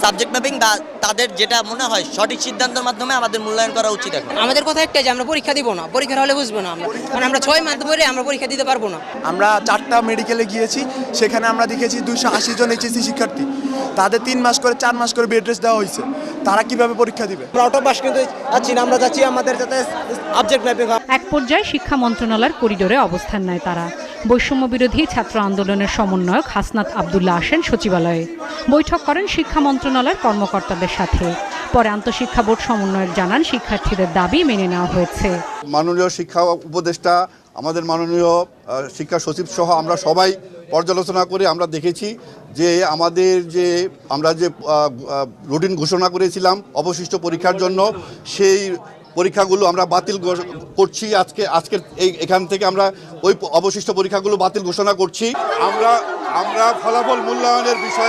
Subject mapping বা তাদের যেটা মনে হয় সঠিক সিদ্ধান্তের মাধ্যমে আমাদের মূল্যায়ন করা উচিত। এখন আমাদের কথা একটাই যে আমরা পরীক্ষা দিব না, পরীক্ষার হলে বুঝবো না আমরা, কারণ আমরা 6 মাস ধরে আমরা পরীক্ষা দিতে পারবো না। আমরা 4টা মেডিকেলে গিয়েছি, সেখানে আমরা দেখেছি 280 জন এইচএসসি শিক্ষার্থী, তাদের 3 মাস করে 4 মাস করে বেড রেস্ট দেওয়া হয়েছে। তারা কিভাবে পরীক্ষা দিবে? আমরা আউট অফ বাস কিন্তু যাচ্ছি না, আমরা যাচ্ছি আমাদের যাতে সাবজেক্ট ম্যাপিং হয়। এক পর্যায়ে শিক্ষা মন্ত্রণালয়ের করিডোরে অবস্থান নেয় তারা। বৈষম্য বিরোধী ছাত্র আন্দোলনের সমন্বয়ক হাসনাত আব্দুল্লাহ আসেন সচিবালয়ে, বৈঠক করেন শিক্ষা মন্ত্রণালয়ের কর্মকর্তাদের সাথে। পরে আন্তঃশিক্ষা বোর্ড সমন্বয়ক জানান, শিক্ষার্থীদের দাবি মেনে নেওয়া হয়েছে। মাননীয় শিক্ষা উপদেষ্টা, আমাদের মাননীয় শিক্ষা সচিব সহ আমরা সবাই পর্যালোচনা করে আমরা দেখেছি যে আমরা যে রুটিন ঘোষণা করেছিলাম অবশিষ্ট পরীক্ষার জন্য, সেই পরীক্ষাগুলো আমরা বাতিল করছি। আজকের এখান থেকে আমরা ওই অবশিষ্ট পরীক্ষাগুলো বাতিল ঘোষণা করছি। আমরা ফলাফল মূল্যায়নের বিষয়ে